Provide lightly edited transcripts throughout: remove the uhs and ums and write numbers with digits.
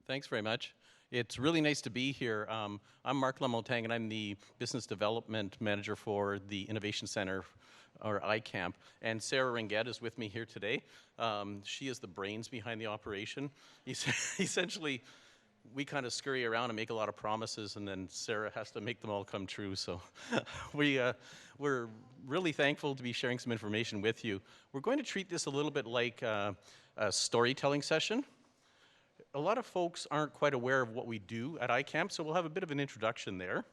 Thanks very much. It's really nice to be here. I'm Mark Lamontagne, and I'm the Business Development Manager for the Innovation Center, or iCAMP. And Sarah Rienguette is with me here today. She is the brains behind the operation. Essentially, we kind of scurry around and make a lot of promises, and then Sarah has to make them all come true. So we're really thankful to be sharing some information with you. We're going to treat this a little bit like a storytelling session. A lot of folks aren't quite aware of what we do at iCAMP, so we'll have a bit of an introduction there.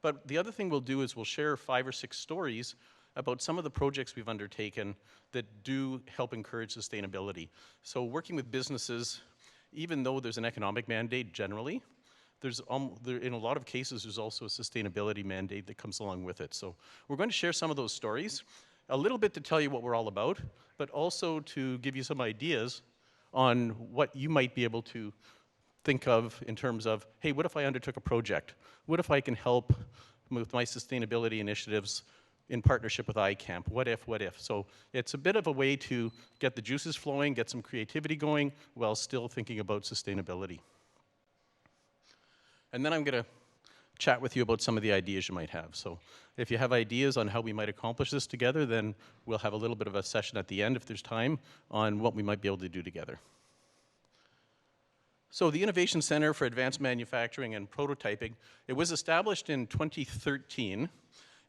But the other thing we'll do is we'll share 5 or 6 stories about some of the projects we've undertaken that do help encourage sustainability. So working with businesses, even though there's an economic mandate generally, in a lot of cases there's also a sustainability mandate that comes along with it. So we're going to share some of those stories, a little bit to tell you what we're all about, but also to give you some ideas on what you might be able to think of in terms of, hey, what if I undertook a project? What if I can help with my sustainability initiatives in partnership with iCAMP? What if, what if? So it's a bit of a way to get the juices flowing, get some creativity going, while still thinking about sustainability. And then I'm going to chat with you about some of the ideas you might have. So if you have ideas on how we might accomplish this together, then we'll have a little bit of a session at the end, if there's time, on what we might be able to do together. So the Innovation Center for Advanced Manufacturing and Prototyping, it was established in 2013,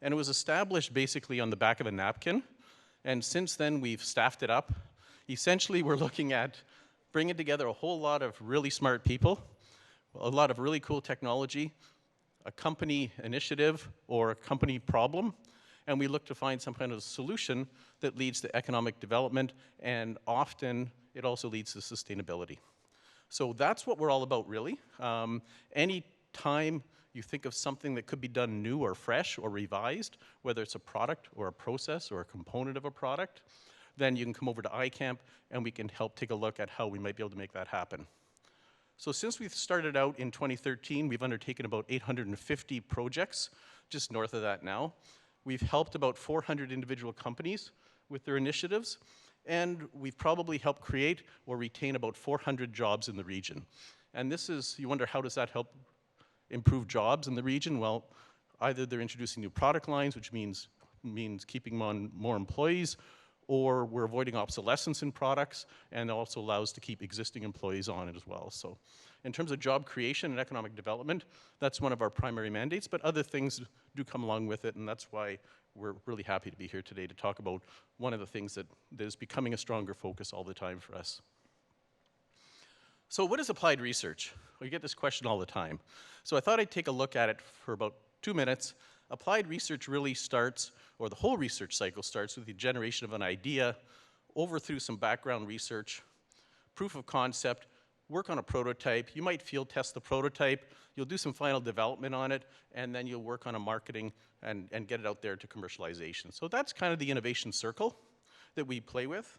and it was established basically on the back of a napkin, and since then we've staffed it up. Essentially, we're looking at bringing together a whole lot of really smart people, a lot of really cool technology, a company initiative or a company problem, and we look to find some kind of solution that leads to economic development, and often it also leads to sustainability. So that's what we're all about, really. Any time you think of something that could be done new or fresh or revised, whether it's a product or a process or a component of a product, then you can come over to iCAMP and we can help take a look at how we might be able to make that happen. So since we've started out in 2013, we've undertaken about 850 projects, just north of that now. We've helped about 400 individual companies with their initiatives, and we've probably helped create or retain about 400 jobs in the region. And this is, you wonder, how does that help improve jobs in the region? Well, either they're introducing new product lines, which means keeping on more employees, or we're avoiding obsolescence in products, and it also allows to keep existing employees on it as well. So in terms of job creation and economic development, that's one of our primary mandates, but other things do come along with it, and that's why we're really happy to be here today to talk about one of the things that is becoming a stronger focus all the time for us. So what is applied research? We get this question all the time. So I thought I'd take a look at it for about 2 minutes. Applied research really starts, or the whole research cycle starts, with the generation of an idea, over through some background research, proof of concept, work on a prototype. You might field test the prototype, you'll do some final development on it, and then you'll work on a marketing and get it out there to commercialization. So that's kind of the innovation circle that we play with.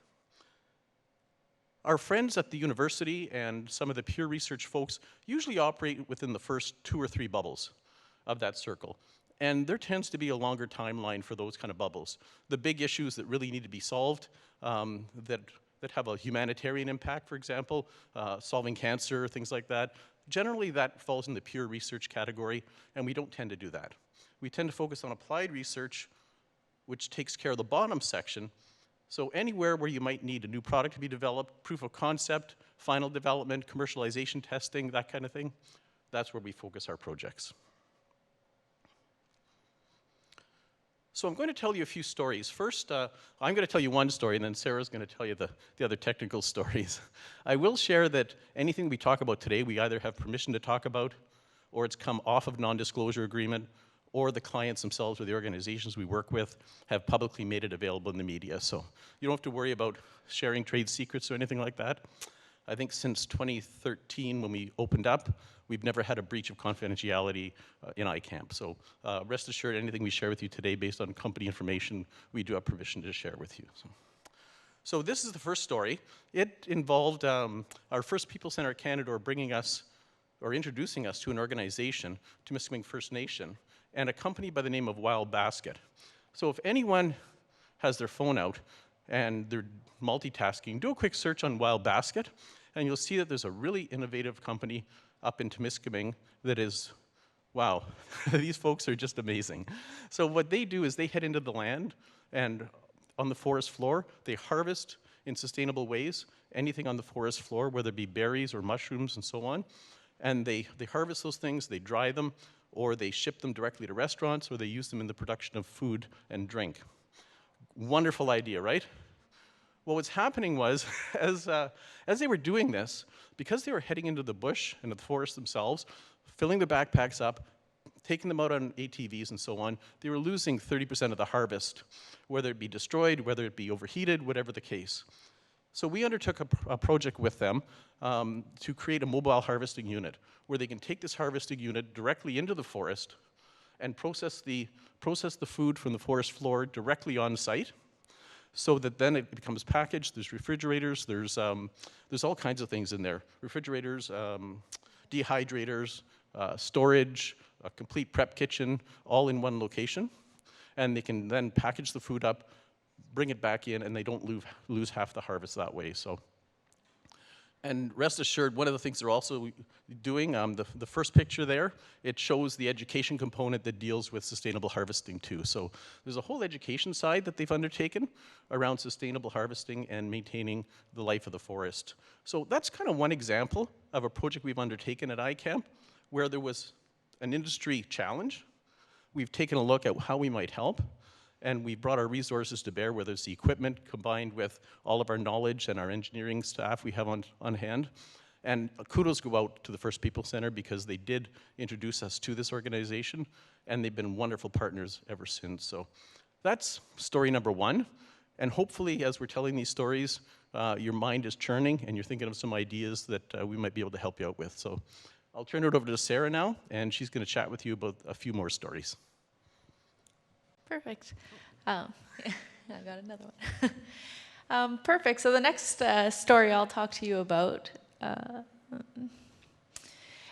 Our friends at the university and some of the pure research folks usually operate within the first 2 or 3 bubbles of that circle. And there tends to be a longer timeline for those kind of bubbles. The big issues that really need to be solved, that have a humanitarian impact, for example, solving cancer, things like that, generally that falls in the pure research category, and we don't tend to do that. We tend to focus on applied research, which takes care of the bottom section. So anywhere where you might need a new product to be developed, proof of concept, final development, commercialization testing, that kind of thing, that's where we focus our projects. So I'm going to tell you a few stories. First, I'm going to tell you one story, and then Sarah's going to tell you the other technical stories. I will share that anything we talk about today, we either have permission to talk about, or it's come off of non-disclosure agreement, or the clients themselves or the organizations we work with have publicly made it available in the media. So you don't have to worry about sharing trade secrets or anything like that. I think since 2013, when we opened up, we've never had a breach of confidentiality in iCAMP. So rest assured, anything we share with you today based on company information, we do have permission to share with you. So this is the first story. It involved our first People Center at Canadore bringing us, or introducing us to an organization, to Timiskaming First Nation, and a company by the name of Wild Basket. So if anyone has their phone out and they're multitasking, do a quick search on Wild Basket, And you'll see that there's a really innovative company up in Temiskaming that is, wow, these folks are just amazing. So what they do is they head into the land, and on the forest floor, they harvest in sustainable ways anything on the forest floor, whether it be berries or mushrooms and so on. And they harvest those things, they dry them, or they ship them directly to restaurants, or they use them in the production of food and drink. Wonderful idea, right? Well, what's happening was, as they were doing this, because they were heading into the bush and the forest themselves, filling their backpacks up, taking them out on ATVs and so on, they were losing 30% of the harvest, whether it be destroyed, whether it be overheated, whatever the case. So we undertook a project with them to create a mobile harvesting unit where they can take this harvesting unit directly into the forest and process the food from the forest floor directly on site, so that then it becomes packaged. There's refrigerators, there's all kinds of things in there. Refrigerators, dehydrators, storage, a complete prep kitchen, all in one location. And they can then package the food up, bring it back in, and they don't lose half the harvest that way. So, and rest assured, one of the things they're also doing, the first picture there, it shows the education component that deals with sustainable harvesting too. So there's a whole education side that they've undertaken around sustainable harvesting and maintaining the life of the forest. So that's kind of one example of a project we've undertaken at iCAMP where there was an industry challenge. We've taken a look at how we might help, and we brought our resources to bear, whether it's the equipment combined with all of our knowledge and our engineering staff we have on hand. And kudos go out to the First People Center because they did introduce us to this organization, and they've been wonderful partners ever since. So that's story number one. And hopefully, as we're telling these stories, your mind is churning and you're thinking of some ideas that we might be able to help you out with. So I'll turn it over to Sarah now, and she's going to chat with you about a few more stories. Perfect. I got another one. Perfect. So the next story I'll talk to you about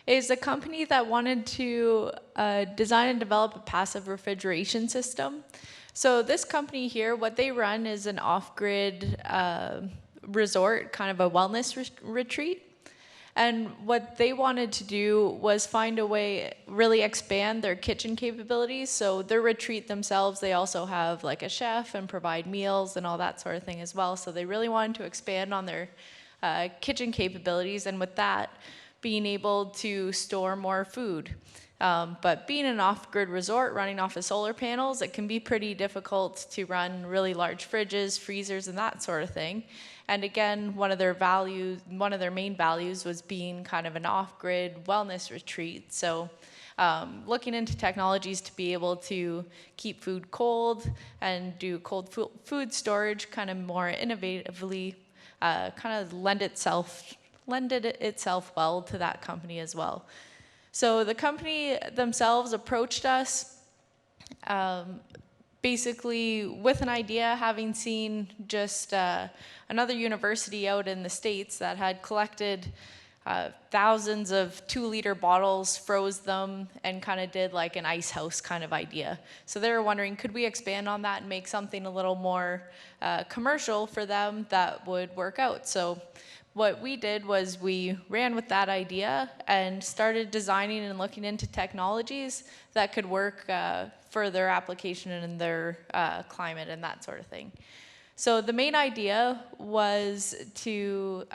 is a company that wanted to design and develop a passive refrigeration system. So this company here, what they run is an off-grid resort, kind of a wellness retreat. And what they wanted to do was find a way, really expand their kitchen capabilities. So their retreat themselves, they also have like a chef and provide meals and all that sort of thing as well. So they really wanted to expand on their kitchen capabilities, and with that, being able to store more food. But being an off-grid resort running off of solar panels, it can be pretty difficult to run really large fridges, freezers, and that sort of thing. And again, one of their main values was being kind of an off-grid wellness retreat. So looking into technologies to be able to keep food cold and do cold food storage kind of more innovatively kind of lended itself well to that company as well. So the company themselves approached us basically with an idea, having seen just another university out in the States that had collected thousands of 2-liter bottles, froze them, and kind of did like an ice house kind of idea. So they were wondering, could we expand on that and make something a little more commercial for them that would work out? So what we did was we ran with that idea and started designing and looking into technologies that could work for their application in their climate and that sort of thing. So the main idea was to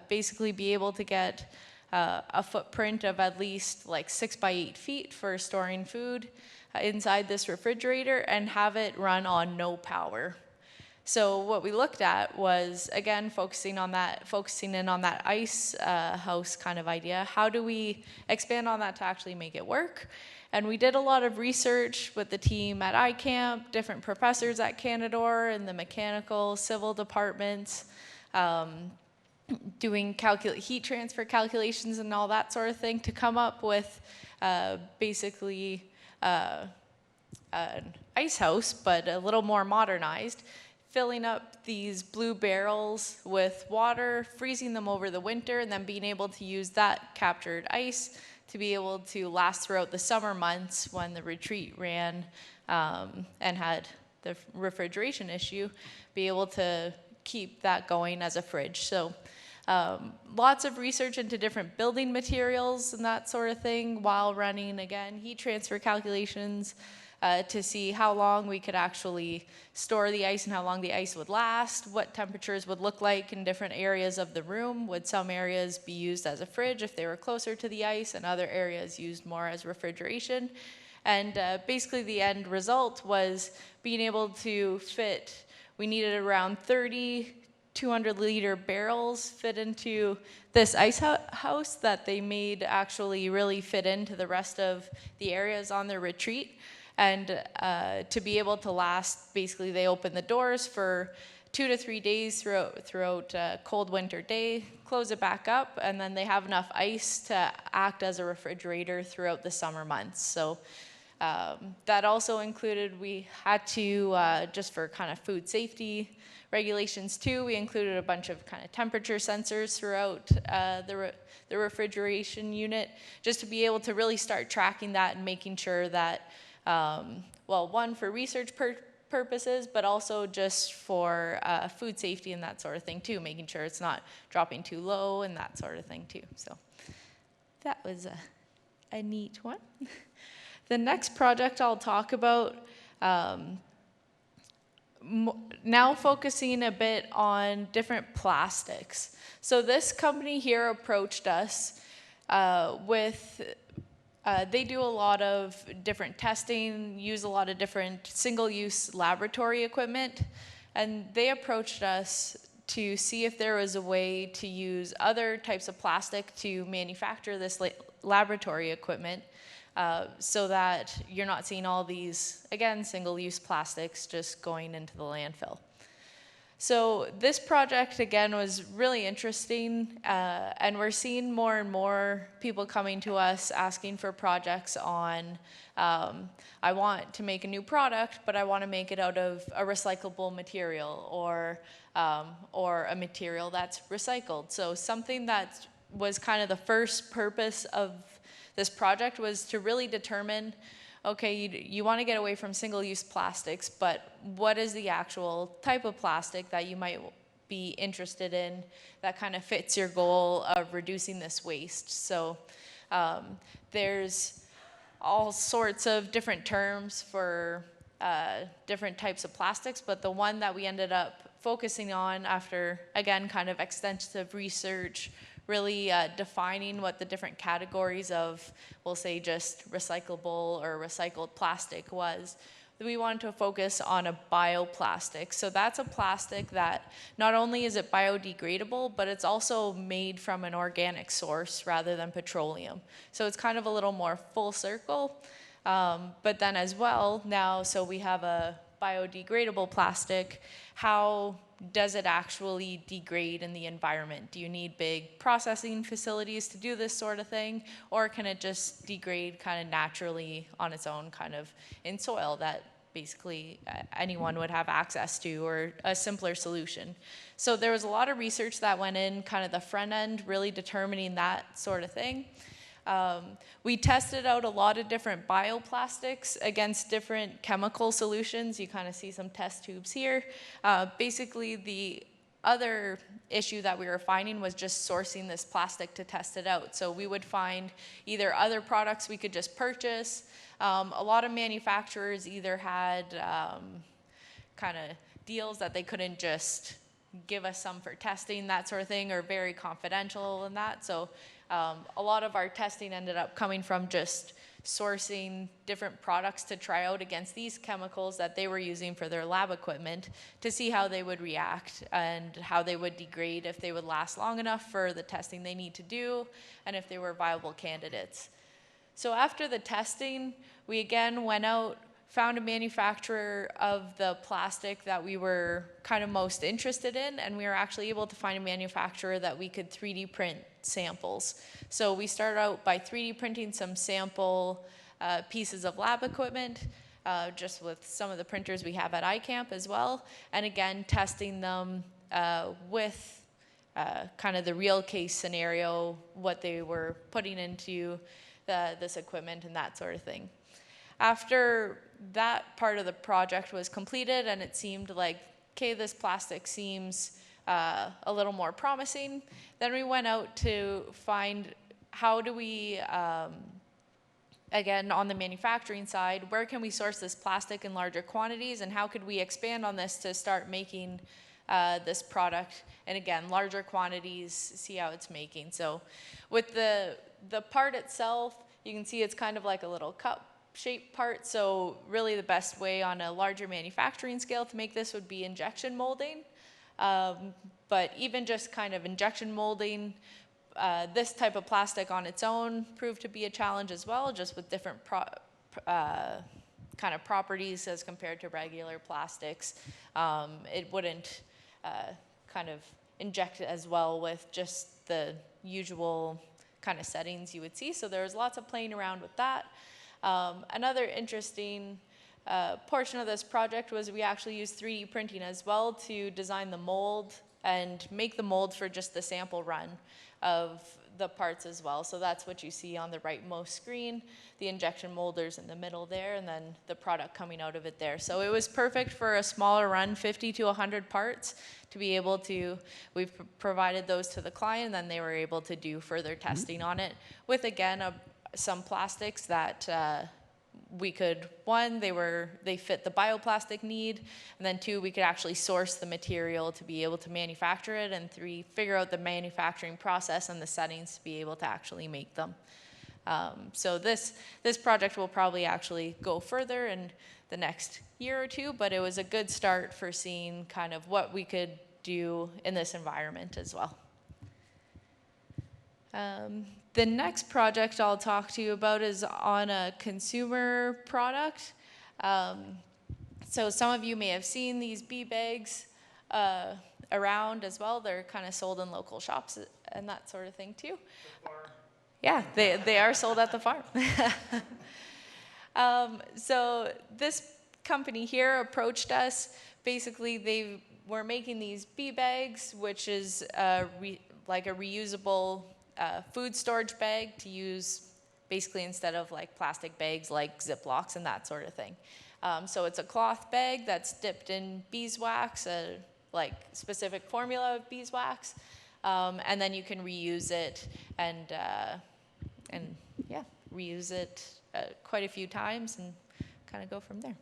basically be able to get a footprint of at least like 6 by 8 feet for storing food inside this refrigerator and have it run on no power. So what we looked at was, again, focusing in on that ice house kind of idea. How do we expand on that to actually make it work? And we did a lot of research with the team at iCAMP, different professors at Canadore in the mechanical, civil departments, doing heat transfer calculations and all that sort of thing to come up with basically an ice house, but a little more modernized, filling up these blue barrels with water, freezing them over the winter, and then being able to use that captured ice to be able to last throughout the summer months when the retreat ran and had the refrigeration issue, be able to keep that going as a fridge. So Lots of research into different building materials and that sort of thing while running, again, heat transfer calculations to see how long we could actually store the ice and how long the ice would last, what temperatures would look like in different areas of the room. Would some areas be used as a fridge if they were closer to the ice, and other areas used more as refrigeration? And basically the end result was being able to fit, we needed around 30 200-liter barrels fit into this ice house that they made actually really fit into the rest of the areas on their retreat. And to be able to last, basically they open the doors for 2 to 3 days throughout a cold winter day, close it back up, and then they have enough ice to act as a refrigerator throughout the summer months. So that also included, we had to, just for kind of food safety regulations too, we included a bunch of kind of temperature sensors throughout the refrigeration unit, just to be able to really start tracking that and making sure that, well, one, for research purposes, but also just for food safety and that sort of thing too, making sure it's not dropping too low and that sort of thing too. So that was a neat one. The next project I'll talk about, now focusing a bit on different plastics. So this company here approached us with, they do a lot of different testing, use a lot of different single-use laboratory equipment, and they approached us to see if there was a way to use other types of plastic to manufacture this laboratory equipment, so that you're not seeing all these, again, single-use plastics just going into the landfill. So this project, again, was really interesting, and we're seeing more and more people coming to us asking for projects on, I want to make a new product, but I want to make it out of a recyclable material or a material that's recycled. So something that was kind of the first purpose of this project was to really determine, okay, you want to get away from single-use plastics, but what is the actual type of plastic that you might be interested in that kind of fits your goal of reducing this waste? So there's all sorts of different terms for different types of plastics, but the one that we ended up focusing on after, again, kind of extensive research, really defining what the different categories of, we'll say, just recyclable or recycled plastic was. We wanted to focus on a bioplastic. So that's a plastic that not only is it biodegradable, but it's also made from an organic source rather than petroleum. So it's kind of a little more full circle. But then as well, now, so we have a biodegradable plastic. How does it actually degrade in the environment? Do you need big processing facilities to do this sort of thing? Or can it just degrade kind of naturally on its own, kind of in soil that basically anyone would have access to, or a simpler solution? So there was a lot of research that went in kind of the front end, really determining that sort of thing. We tested out a lot of different bioplastics against different chemical solutions. You kind of see some test tubes here. Basically, the other issue that we were finding was just sourcing this plastic to test it out. So we would find either other products we could just purchase. A lot of manufacturers either had kind of deals that they couldn't just give us some for testing, that sort of thing, or very confidential and that. So a lot of our testing ended up coming from just sourcing different products to try out against these chemicals that they were using for their lab equipment to see how they would react and how they would degrade, if they would last long enough for the testing they need to do, and if they were viable candidates. So after the testing, we again went out, found a manufacturer of the plastic that we were kind of most interested in, and we were actually able to find a manufacturer that we could 3D print samples. So we started out by 3D printing some sample pieces of lab equipment, just with some of the printers we have at iCAMP as well, and again testing them with kind of the real case scenario, what they were putting into this equipment and that sort of thing. After that part of the project was completed and it seemed like, okay, this plastic seems a little more promising. Then we went out to find how do we, again, on the manufacturing side, where can we source this plastic in larger quantities, and how could we expand on this to start making this product, and again, larger quantities, see how it's making. So with the part itself, you can see it's kind of like a little cup shaped part, so really the best way on a larger manufacturing scale to make this would be injection molding. But even just kind of injection molding, this type of plastic on its own proved to be a challenge as well, just with different kind of properties as compared to regular plastics. It wouldn't kind of inject as well with just the usual kind of settings you would see. So there was lots of playing around with that. Another interesting portion of this project was we actually used 3D printing as well to design the mold and make the mold for just the sample run of the parts as well. So that's what you see on the rightmost screen, the injection molders in the middle there, and then the product coming out of it there. So it was perfect for a smaller run, 50 to 100 parts, to be able to, we've provided those to the client, and then they were able to do further testing on it with, again, some plastics that we could, one, they fit the bioplastic need, and then two, we could actually source the material to be able to manufacture it, and three, figure out the manufacturing process and the settings to be able to actually make them. So this project will probably actually go further in the next year or two, but it was a good start for seeing kind of what we could do in this environment as well. The next project I'll talk to you about is on a consumer product. So some of you may have seen these bee bags around as well. They're kind of sold in local shops and that sort of thing too. Yeah, they are sold at the farm. So this company here approached us. Basically, they were making these bee bags, which is like a reusable food storage bag to use basically instead of like plastic bags like Ziplocs and that sort of thing. So it's a cloth bag that's dipped in beeswax, like specific formula of beeswax, and then you can reuse it and yeah, reuse it quite a few times and kind of go from there.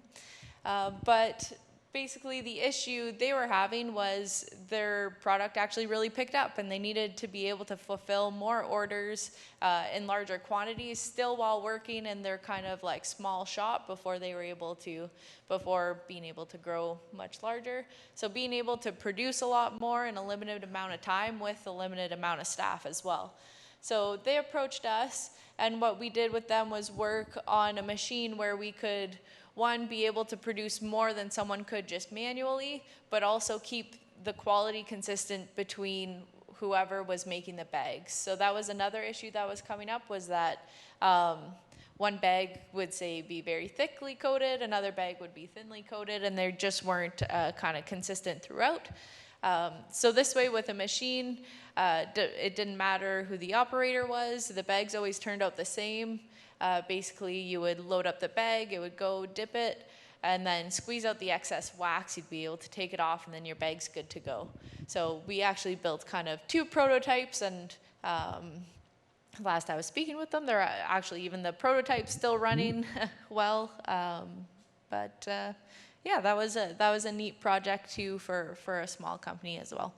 But basically the issue they were having was their product actually really picked up, and they needed to be able to fulfill more orders in larger quantities still while working in their kind of like small shop before being able to grow much larger. So being able to produce a lot more in a limited amount of time with a limited amount of staff as well. So they approached us, and what we did with them was work on a machine where we could, one, be able to produce more than someone could just manually, but also keep the quality consistent between whoever was making the bags. So that was another issue that was coming up, was that one bag would say be very thickly coated, another bag would be thinly coated, and they just weren't kind of consistent throughout. So this way with a machine, it didn't matter who the operator was, the bags always turned out the same. Basically, you would load up the bag, it would go dip it, and then squeeze out the excess wax. You'd be able to take it off, and then your bag's good to go. So we actually built kind of 2 prototypes, and last I was speaking with them, they're actually even the prototype's still running well. But yeah, that was a neat project too for a small company as well.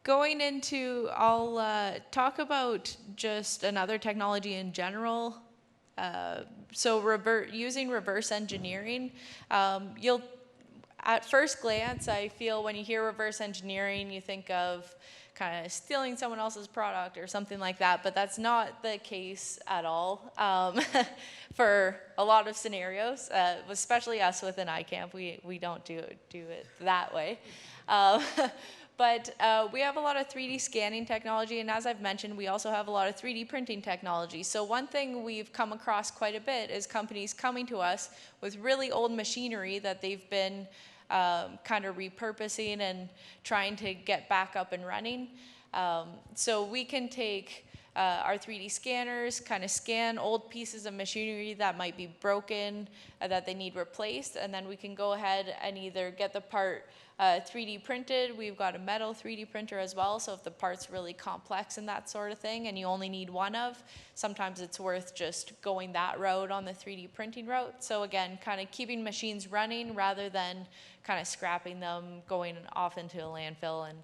Going into, I'll talk about just another technology in general. So using reverse engineering, you'll, at first glance, I feel when you hear reverse engineering, you think of kind of stealing someone else's product or something like that, but that's not the case at all for a lot of scenarios, especially us within iCAMP. We don't do it that way. But we have a lot of 3D scanning technology, and as I've mentioned, we also have a lot of 3D printing technology. So one thing we've come across quite a bit is companies coming to us with really old machinery that they've been kind of repurposing and trying to get back up and running. So we can take our 3D scanners kind of scan old pieces of machinery that might be broken, that they need replaced, and then we can go ahead and either get the part 3D printed. We've got a metal 3D printer as well, so if the part's really complex and that sort of thing, and you only need one of, sometimes it's worth just going that route on the 3D printing route. So again, kind of keeping machines running rather than kind of scrapping them, going off into a landfill and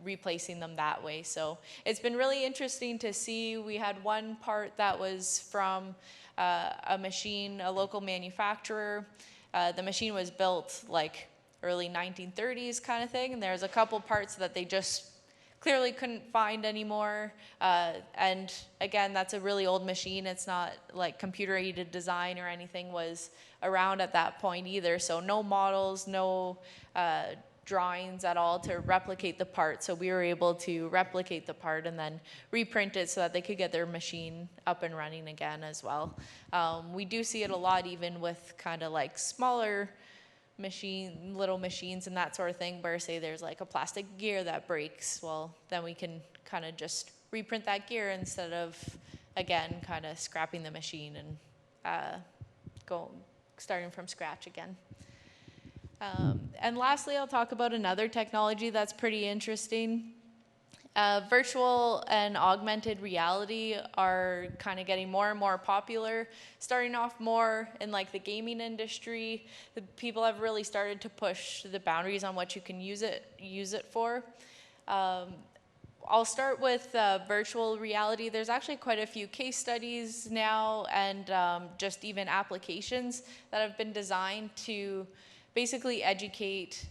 replacing them that way. So it's been really interesting to see. We had one part that was from a machine, a local manufacturer. The machine was built like early 1930s kind of thing, and there's a couple parts that they just clearly couldn't find anymore. And again, that's a really old machine. It's not like computer-aided design or anything was around at that point either. So no models, no drawings at all to replicate the part. So we were able to replicate the part and then reprint it so that they could get their machine up and running again as well. We do see it a lot even with kind of like smaller little machines and that sort of thing, where say there's like a plastic gear that breaks, well, then we can kind of just reprint that gear instead of, again, kind of scrapping the machine and starting from scratch again. And lastly, I'll talk about another technology that's pretty interesting. Virtual and augmented reality are kind of getting more and more popular, starting off more in like the gaming industry. The people have really started to push the boundaries on what you can use it for. I'll start with virtual reality. There's actually quite a few case studies now and just even applications that have been designed to basically educate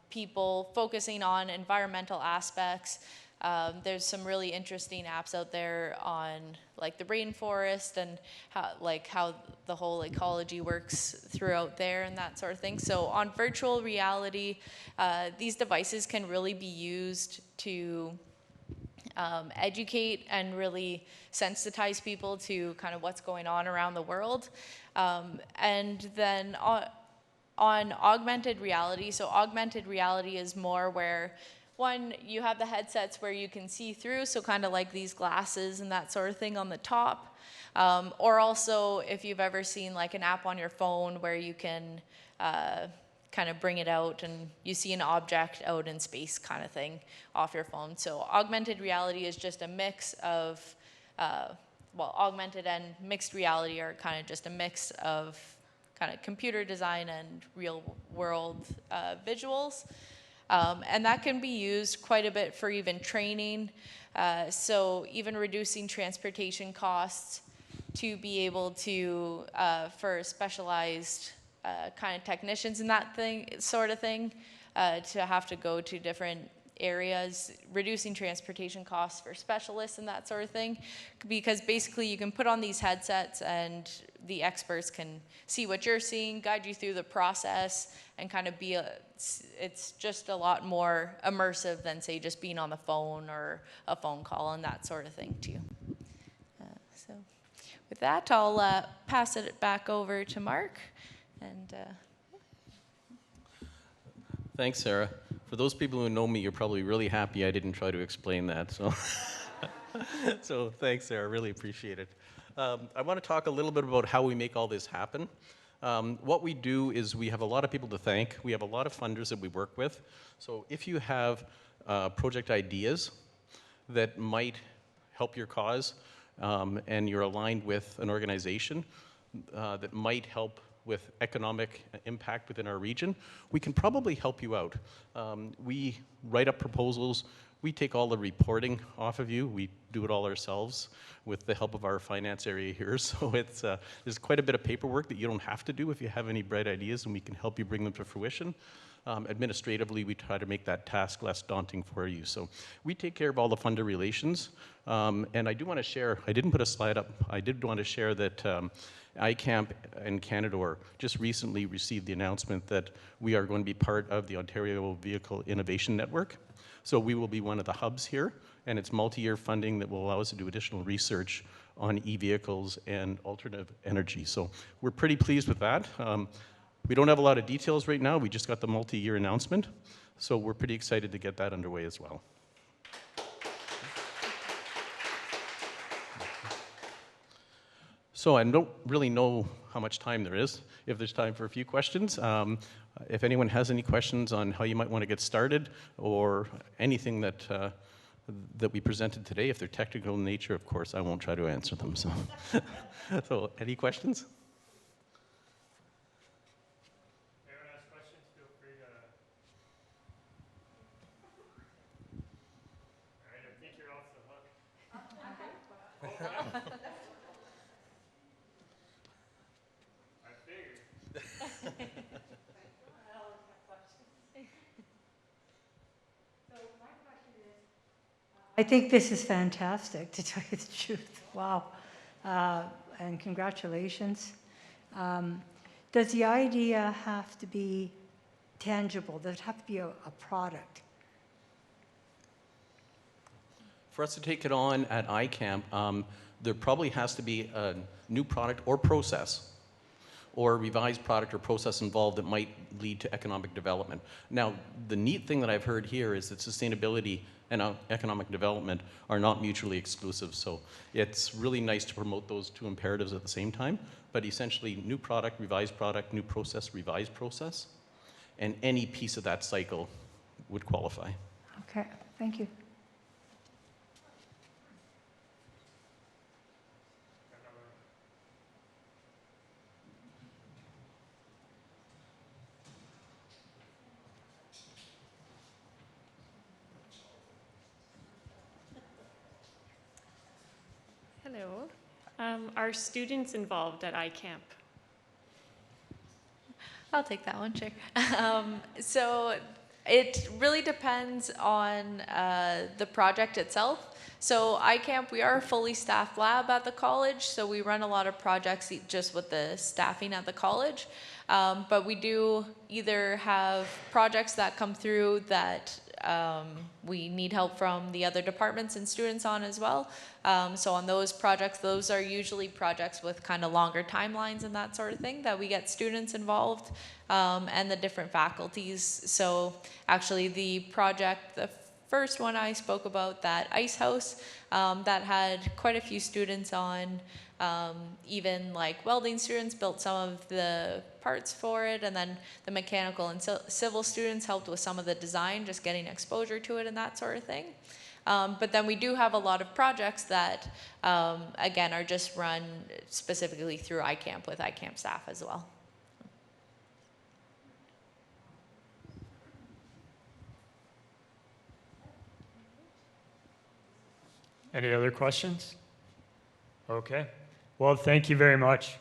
people focusing on environmental aspects. There's some really interesting apps out there on like the rainforest and how the whole ecology works throughout there and that sort of thing. So on virtual reality, these devices can really be used to educate and really sensitize people to kind of what's going on around the world. And then on augmented reality, so augmented reality is more where, one, you have the headsets where you can see through, so kind of like these glasses and that sort of thing on the top. Or also, if you've ever seen like an app on your phone where you can kind of bring it out and you see an object out in space kind of thing off your phone. So augmented reality is just a mix of, augmented and mixed reality are kind of just a mix of kind of computer design and real world visuals. And that can be used quite a bit for even training. So even reducing transportation costs to be able to, for specialized kind of technicians and that sort of thing, to have to go to different areas, reducing transportation costs for specialists and that sort of thing, because basically you can put on these headsets and the experts can see what you're seeing, guide you through the process, and kind of it's just a lot more immersive than say just being on the phone or a phone call and that sort of thing too. So with that, I'll pass it back over to Mark. And Thanks, Sarah. For those people who know me, you're probably really happy I didn't try to explain that. So, so thanks, Sarah. Really appreciate it. I want to talk a little bit about how we make all this happen. What we do is we have a lot of people to thank. We have a lot of funders that we work with. So if you have project ideas that might help your cause and you're aligned with an organization that might help with economic impact within our region, we can probably help you out. We write up proposals. We take all the reporting off of you. We do it all ourselves with the help of our finance area here. So it's there's quite a bit of paperwork that you don't have to do if you have any bright ideas, and we can help you bring them to fruition. Administratively, we try to make that task less daunting for you. So we take care of all the funder relations. And I do want to share, I didn't put a slide up, I did want to share that iCAMP and Canadore just recently received the announcement that we are going to be part of the Ontario Vehicle Innovation Network. So we will be one of the hubs here, and it's multi-year funding that will allow us to do additional research on e-vehicles and alternative energy. So we're pretty pleased with that. We don't have a lot of details right now. We just got the multi-year announcement. So we're pretty excited to get that underway as well. So I don't really know how much time there is, if there's time for a few questions. If anyone has any questions on how you might want to get started or anything that, that we presented today, if they're technical in nature, of course, I won't try to answer them. So, so any questions? Anyone has questions, feel free to. All right, I think you're off the hook. I figured. I think this is fantastic, to tell you the truth. Wow. And congratulations. Does the idea have to be tangible? Does it have to be a product? For us to take it on at iCAMP, there probably has to be a new product or process or a revised product or process involved that might lead to economic development. Now, the neat thing that I've heard here is that sustainability and economic development are not mutually exclusive. So it's really nice to promote those two imperatives at the same time, but essentially new product, new process, revised process, and any piece of that cycle would qualify. Okay, thank you. Hello. Are students involved at iCAMP? I'll take that one, Chair. So it really depends on the project itself. So iCamp, we are a fully staffed lab at the college, so we run a lot of projects just with the staffing at the college. But we do either have projects that come through that we need help from the other departments and students on as well. So on those projects, those are usually projects with kind of longer timelines and that sort of thing that we get students involved and the different faculties. So actually the project, the first one I spoke about, that ice house, that had quite a few students on. Even like welding students built some of the parts for it, and then the mechanical and civil students helped with some of the design, just getting exposure to it and that sort of thing. But then we do have a lot of projects that, again, are just run specifically through iCamp with iCamp staff as well. Any other questions? Okay. Well, thank you very much.